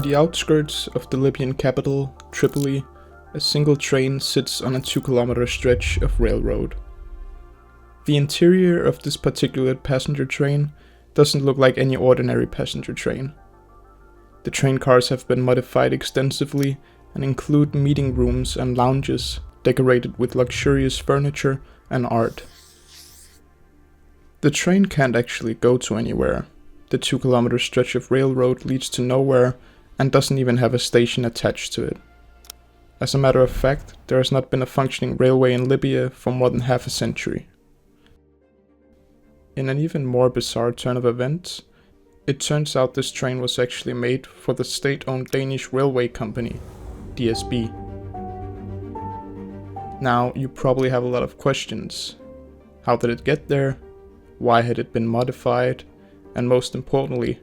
the outskirts of the Libyan capital, Tripoli, a single train sits on a 2-kilometer stretch of railroad. The interior of this particular passenger train doesn't look like any ordinary passenger train. The train cars have been modified extensively and include meeting rooms and lounges decorated with luxurious furniture and art. The train can't actually go to anywhere. The 2-kilometer stretch of railroad leads to nowhere and doesn't even have a station attached to it. As a matter of fact, there has not been a functioning railway in Libya for more than half a century. In an even more bizarre turn of events, it turns out this train was actually made for the state-owned Danish railway company, DSB. Now, you probably have a lot of questions. How did it get there? Why had it been modified? And most importantly,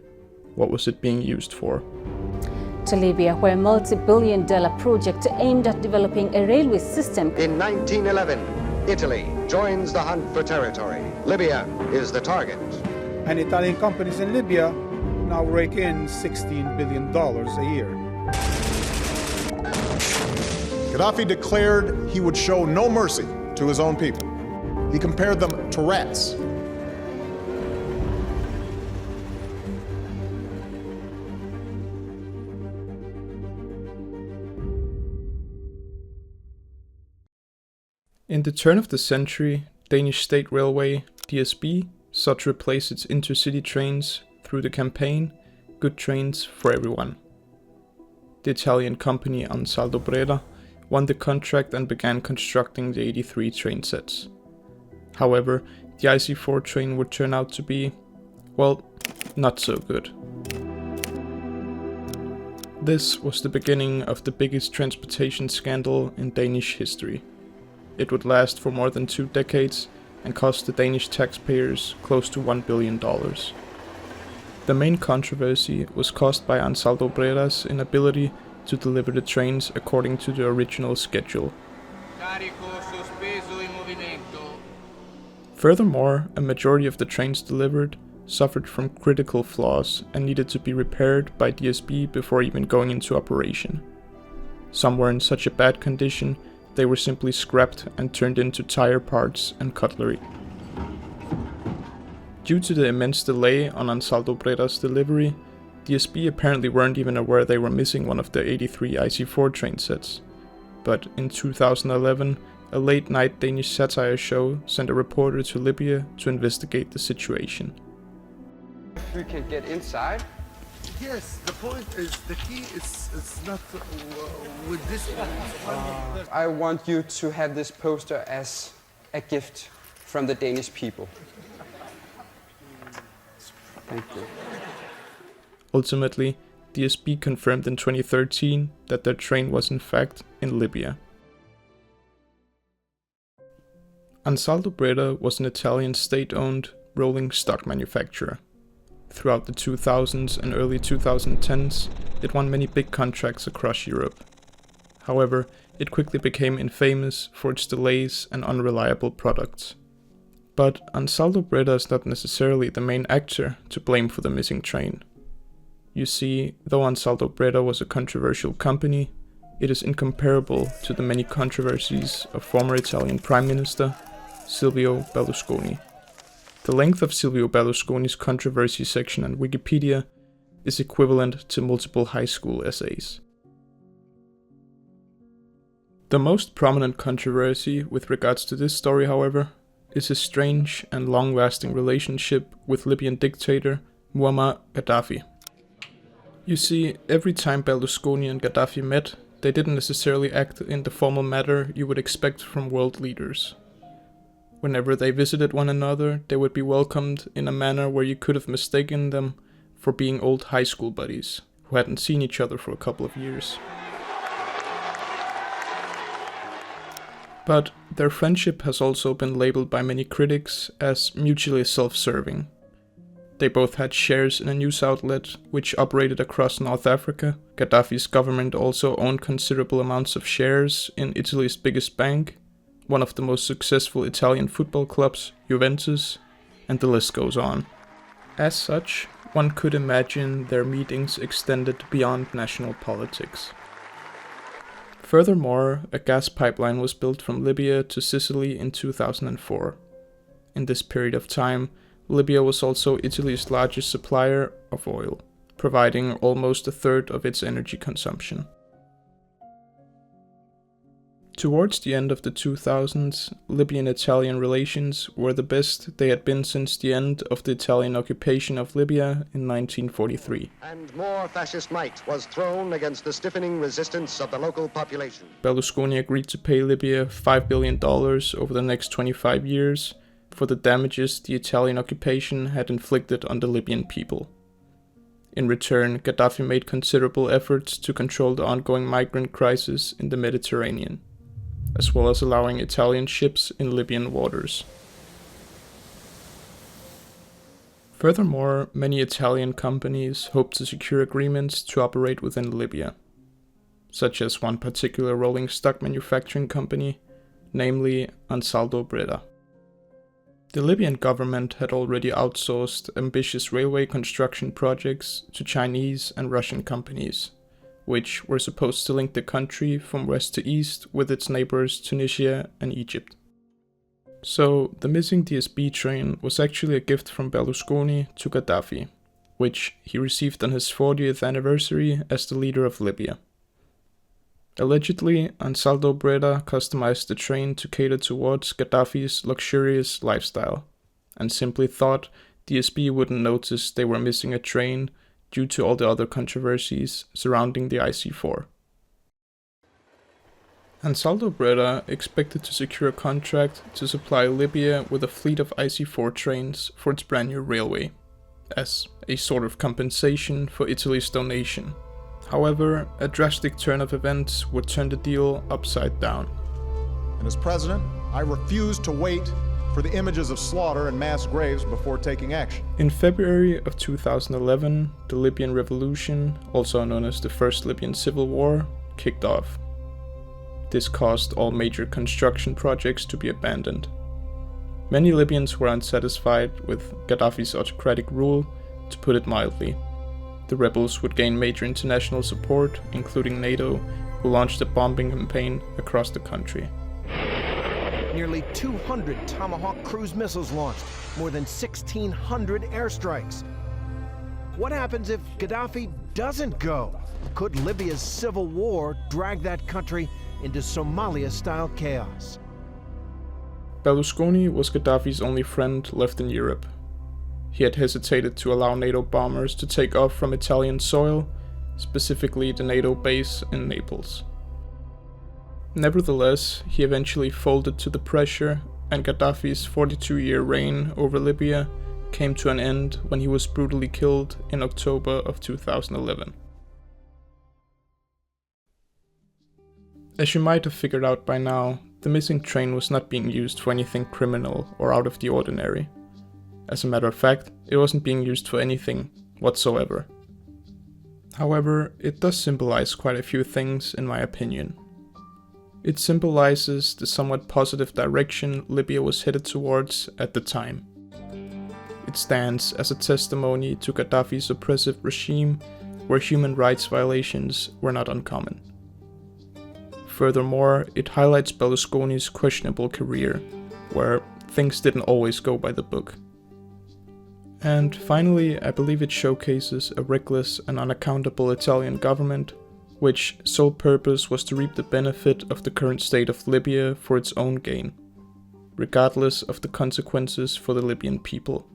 what was it being used for? To Libya, where a multi-billion-dollar project aimed at developing a railway system. In 1911, Italy joins the hunt for territory. Libya is the target. And Italian companies in Libya now rake in $16 billion a year. Gaddafi declared he would show no mercy to his own people. He compared them to rats. In the turn of the century, Danish State Railway, DSB, sought to replace its intercity trains through the campaign Good Trains for Everyone. The Italian company Ansaldo won the contract and began constructing the 83 train sets. However, the IC4 train would turn out to be, well, not so good. This was the beginning of the biggest transportation scandal in Danish history. It would last for more than 2 decades and cost the Danish taxpayers close to $1 billion. The main controversy was caused by Ansaldo inability to deliver the trains according to the original schedule. Furthermore, a majority of the trains delivered suffered from critical flaws and needed to be repaired by DSB before even going into operation. Some were in such a bad condition they were simply scrapped and turned into tire parts and cutlery. Due to the immense delay on Ansaldo delivery, DSB apparently weren't even aware they were missing one of the 83 IC4 train sets. But in 2011, a late-night Danish satire show sent a reporter to Libya to investigate the situation. If we can get inside? Yes, the point is, the key is not with this one. I want you to have this poster as a gift from the Danish people. Thank you. Ultimately, DSB confirmed in 2013 that their train was in fact in Libya. Ansaldo was an Italian state-owned rolling stock manufacturer. Throughout the 2000s and early 2010s, it won many big contracts across Europe. However, it quickly became infamous for its delays and unreliable products. But Ansaldo is not necessarily the main actor to blame for the missing train. You see, though Ansaldo was a controversial company, it is incomparable to the many controversies of former Italian Prime Minister Silvio Berlusconi. The length of Silvio Berlusconi's controversy section on Wikipedia is equivalent to multiple high school essays. The most prominent controversy with regards to this story, however, is his strange and long-lasting relationship with Libyan dictator Muammar Gaddafi. You see, every time Berlusconi and Gaddafi met, they didn't necessarily act in the formal manner you would expect from world leaders. Whenever they visited one another, they would be welcomed in a manner where you could have mistaken them for being old high school buddies who hadn't seen each other for a couple of years. But their friendship has also been labeled by many critics as mutually self-serving. They both had shares in a news outlet which operated across North Africa. Gaddafi's government also owned considerable amounts of shares in Italy's biggest bank, one of the most successful Italian football clubs, Juventus, and the list goes on. As such, one could imagine their meetings extended beyond national politics. Furthermore, a gas pipeline was built from Libya to Sicily in 2004. In this period of time, Libya was also Italy's largest supplier of oil, providing almost a third of its energy consumption. Towards the end of the 2000s, Libyan-Italian relations were the best they had been since the end of the Italian occupation of Libya in 1943. And more fascist might was thrown against the stiffening resistance of the local population. Berlusconi agreed to pay Libya $5 billion over the next 25 years for the damages the Italian occupation had inflicted on the Libyan people. In return, Gaddafi made considerable efforts to control the ongoing migrant crisis in the Mediterranean, as well as allowing Italian ships in Libyan waters. Furthermore, many Italian companies hoped to secure agreements to operate within Libya, such as one particular rolling stock manufacturing company, namely Ansaldo Breda. The Libyan government had already outsourced ambitious railway construction projects to Chinese and Russian companies, which were supposed to link the country from west to east with its neighbors Tunisia and Egypt. So, the missing DSB train was actually a gift from Berlusconi to Gaddafi, which he received on his 40th anniversary as the leader of Libya. Allegedly, Ansaldo Breda customized the train to cater towards Gaddafi's luxurious lifestyle, and simply thought DSB wouldn't notice they were missing a train due to all the other controversies surrounding the IC4. Ansaldo Breda expected to secure a contract to supply Libya with a fleet of IC4 trains for its brand new railway, as a sort of compensation for Italy's donation. However, a drastic turn of events would turn the deal upside down. And as president, I refused to wait for the images of slaughter and mass graves before taking action. In February of 2011, the Libyan Revolution, also known as the First Libyan Civil War, kicked off. This caused all major construction projects to be abandoned. Many Libyans were unsatisfied with Gaddafi's autocratic rule, to put it mildly. The rebels would gain major international support, including NATO, who launched a bombing campaign across the country. Nearly 200 Tomahawk cruise missiles launched, more than 1,600 airstrikes. What happens if Gaddafi doesn't go? Could Libya's civil war drag that country into Somalia-style chaos? Berlusconi was Gaddafi's only friend left in Europe. He had hesitated to allow NATO bombers to take off from Italian soil, specifically the NATO base in Naples. Nevertheless, he eventually folded to the pressure, and Gaddafi's 42-year reign over Libya came to an end when he was brutally killed in October of 2011. As you might have figured out by now, the missing train was not being used for anything criminal or out of the ordinary. As a matter of fact, it wasn't being used for anything whatsoever. However, it does symbolize quite a few things in my opinion. It symbolizes the somewhat positive direction Libya was headed towards at the time. It stands as a testimony to Gaddafi's oppressive regime, where human rights violations were not uncommon. Furthermore, it highlights Berlusconi's questionable career, where things didn't always go by the book. And finally, I believe it showcases a reckless and unaccountable Italian government, which sole purpose was to reap the benefit of the current state of Libya for its own gain, regardless of the consequences for the Libyan people.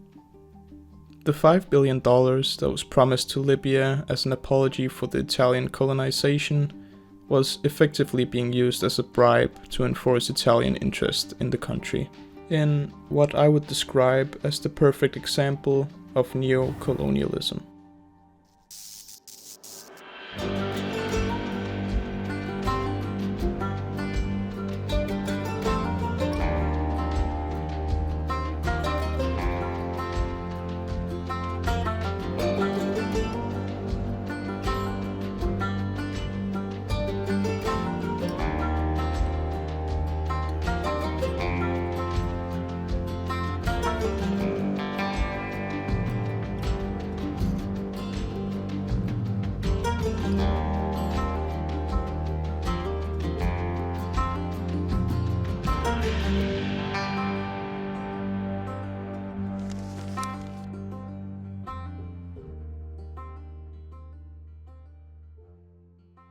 The $5 billion that was promised to Libya as an apology for the Italian colonization was effectively being used as a bribe to enforce Italian interest in the country, in what I would describe as the perfect example of neo-colonialism.